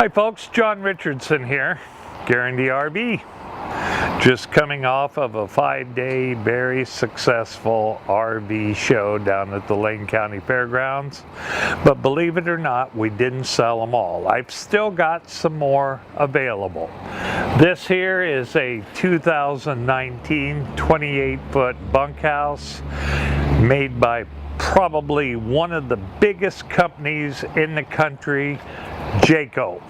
Hi folks, John Richardson here, Guaranty RV. Just coming off of a 5-day very successful RV show down at the Lane County Fairgrounds. But believe it or not, we didn't sell them all. I've still got some more available. This here is a 2019 28-foot bunkhouse made by probably one of the biggest companies in the country, Jayco.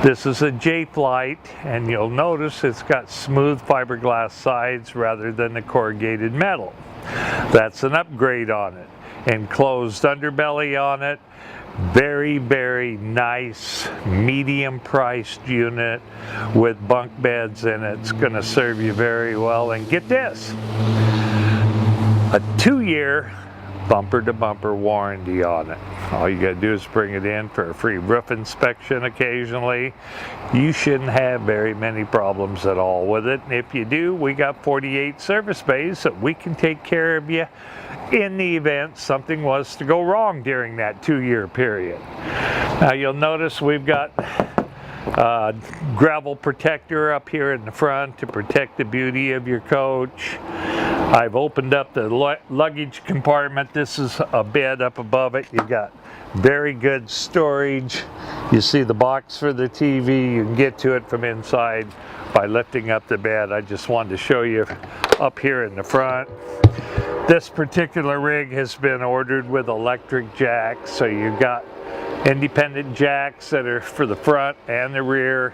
This is a Jay Flight, and you'll notice it's got smooth fiberglass sides rather than the corrugated metal. That's an upgrade on it. Enclosed underbelly on it. Very, very nice, medium-priced unit with bunk beds in it. It's going to serve you very well. And get this, a 2-year bumper-to-bumper warranty on it. All you gotta do is bring it in for a free roof inspection occasionally. You shouldn't have very many problems at all with it. And if you do, we got 48 service bays that we can take care of you in the event something was to go wrong during that 2-year period. Now you'll notice we've got gravel protector up here in the front to protect the beauty of your coach. I've opened up the luggage compartment. This is a bed up above it. You got very good storage. You see the box for the TV. You can get to it from inside by lifting up the bed. I just wanted to show you up here in the front. This particular rig has been ordered with electric jacks, so you've got independent jacks that are for the front and the rear.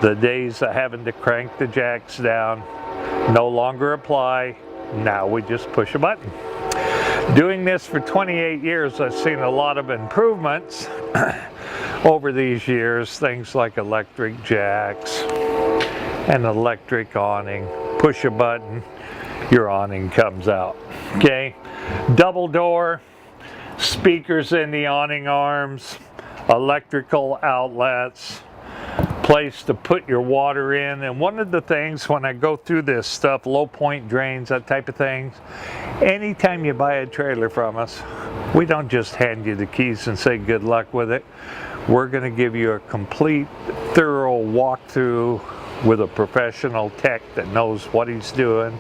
The days of having to crank the jacks down no longer apply. Now we just push a button. Doing this for 28 years, I've seen a lot of improvements over these years. Things like electric jacks, an electric awning. Push a button, your awning comes out. Okay, double door, speakers in the awning arms, electrical outlets, place to put your water in. And one of the things when I go through this stuff, low point drains, that type of things, anytime you buy a trailer from us, we don't just hand you the keys and say good luck with it. We're going to give you a complete, thorough walkthrough with a professional tech that knows what he's doing.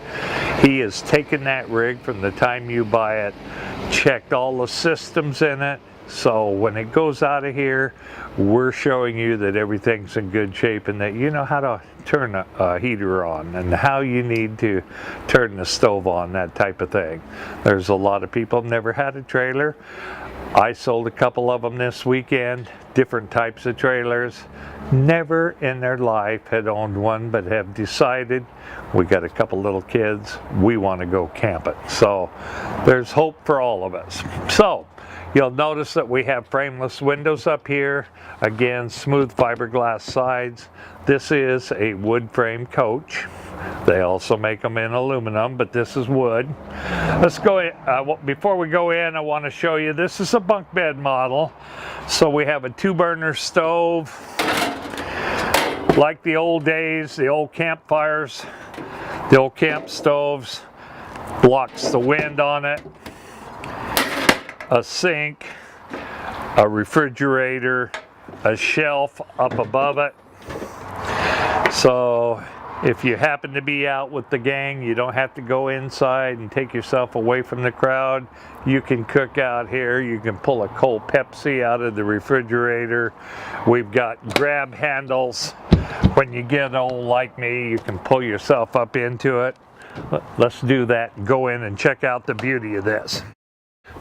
He has taken that rig from the time you buy it, checked all the systems in it, so when it goes out of here, we're showing you that everything's in good shape and that you know how to turn a heater on and how you need to turn the stove on, that type of thing. There's a lot of people never had a trailer. I sold a couple of them this weekend, different types of trailers. Never in their life had owned one, but have decided, we got a couple little kids, we want to go camping. So there's hope for all of us. So you'll notice that we have frameless windows up here. Again, smooth fiberglass sides. This is a wood frame coach. They also make them in aluminum, but this is wood. Let's go in. Before we go in, I want to show you, this is a bunk bed model. So we have a 2-burner stove. Like the old days, the old campfires, the old camp stoves, blocks the wind on it. A sink, a refrigerator, a shelf up above it. So if you happen to be out with the gang, you don't have to go inside and take yourself away from the crowd. You can cook out here. You can pull a cold Pepsi out of the refrigerator. We've got grab handles. When you get old like me, you can pull yourself up into it. Let's do that and go in and check out the beauty of this.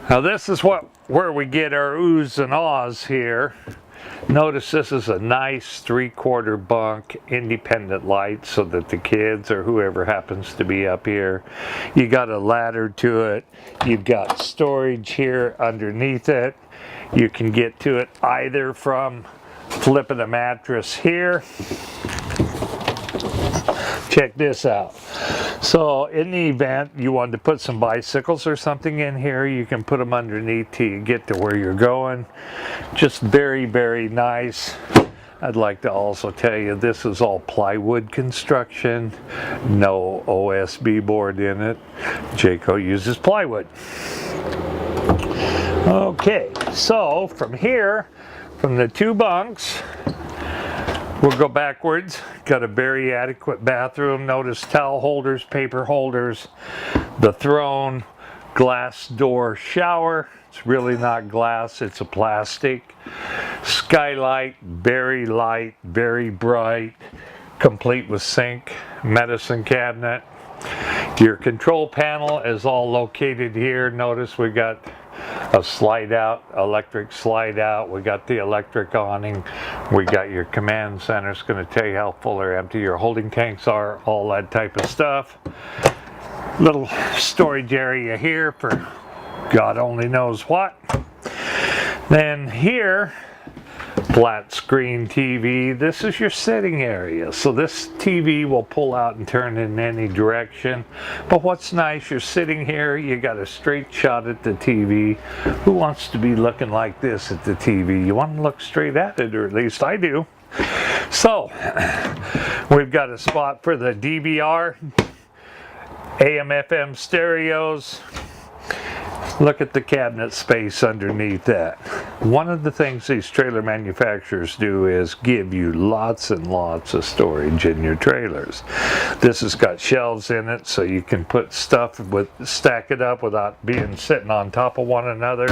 Now this is where we get our oohs and ahs here. Notice this is a nice 3/4 bunk independent light so that the kids or whoever happens to be up here, you got a ladder to it. You've got storage here underneath it. You can get to it either from flipping a mattress here. Check this out. So in the event you wanted to put some bicycles or something in here, you can put them underneath till you get to where you're going. Just very, very nice. I'd like to also tell you this is all plywood construction, no OSB board in it. Jayco uses plywood. Okay, so from here, from the 2 bunks, We'll go backwards. Got a very adequate bathroom. Notice towel holders, paper holders, the throne, glass door shower. It's really not glass, it's a plastic. Skylight, very light, very bright, complete with sink, medicine cabinet. Your control panel is all located here. Notice we got a slide out, electric slide out. We got the electric awning. We got your command center. It's going to tell you how full or empty your holding tanks are, all that type of stuff. Little storage area here for God only knows what. Then here, flat screen TV. This is your sitting area. So this TV will pull out and turn in any direction. But what's nice, you're sitting here, you got a straight shot at the TV. Who wants to be looking like this at the TV? You want to look straight at it, or at least I do. So, we've got a spot for the DVR, AM, FM stereos. Look at the cabinet space underneath that. One of the things these trailer manufacturers do is give you lots and lots of storage in your trailers. This has got shelves in it so you can put stuff stack it up without sitting on top of one another.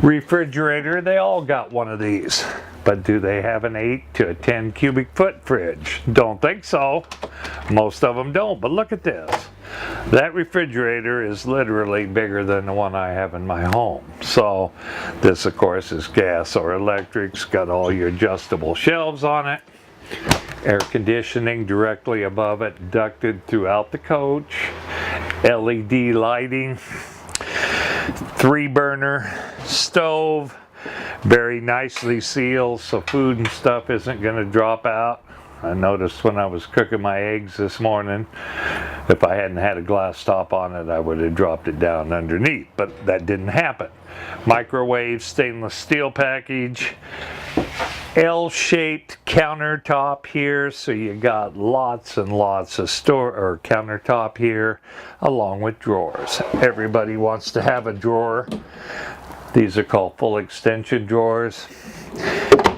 Refrigerator, they all got one of these. But do they have an 8 to a 10 cubic foot fridge? Don't think so. Most of them don't, but look at this. That refrigerator is literally bigger than the one I have in my home. So this of course is gas or electric. It's got all your adjustable shelves on it. Air conditioning directly above it, ducted throughout the coach. LED lighting. 3-burner stove. Very nicely sealed so food and stuff isn't going to drop out. I noticed when I was cooking my eggs this morning, if I hadn't had a glass top on it, I would have dropped it down underneath, but that didn't happen. Microwave, stainless steel package, L-shaped countertop here, so you got lots and lots of countertop here, along with drawers. Everybody wants to have a drawer. These are called full extension drawers.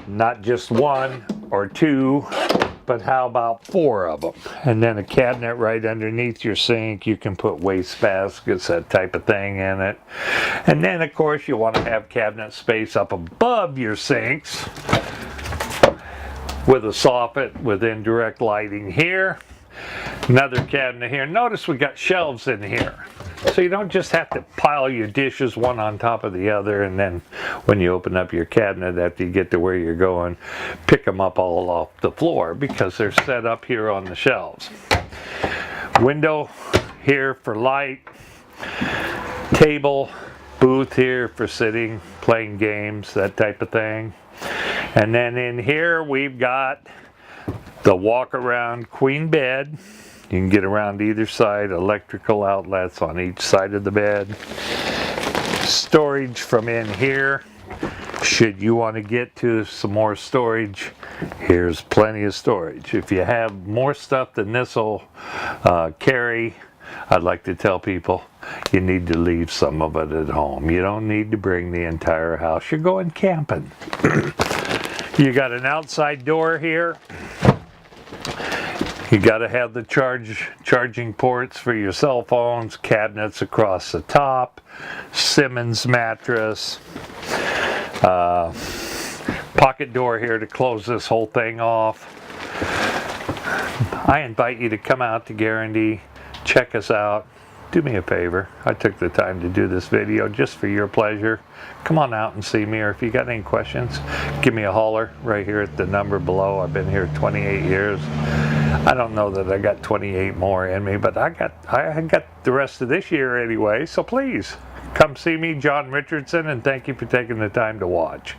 Not just 1 or 2, but how about 4 of them? And then a cabinet right underneath your sink. You can put waste baskets, that type of thing in it. And then of course you want to have cabinet space up above your sinks with a soffit with indirect lighting here. Another cabinet here. Notice we got shelves in here. So you don't just have to pile your dishes one on top of the other, and then when you open up your cabinet after you get to where you're going, pick them up all off the floor because they're set up here on the shelves. Window here for light. Table, booth here for sitting, playing games, that type of thing. And then in here we've got the walk-around queen bed. You can get around either side, electrical outlets on each side of the bed. Storage from in here. Should you want to get to some more storage, here's plenty of storage. If you have more stuff than this will carry, I'd like to tell people you need to leave some of it at home. You don't need to bring the entire house. You're going camping. You got an outside door here. You got to have the charging ports for your cell phones, cabinets across the top, Simmons mattress, pocket door here to close this whole thing off. I invite you to come out to Guaranty, check us out. Do me a favor. I took the time to do this video just for your pleasure. Come on out and see me, or if you got any questions, give me a holler right here at the number below. I've been here 28 years. I don't know that I got 28 more in me, but I got the rest of this year anyway, so please come see me, John Richardson, and thank you for taking the time to watch.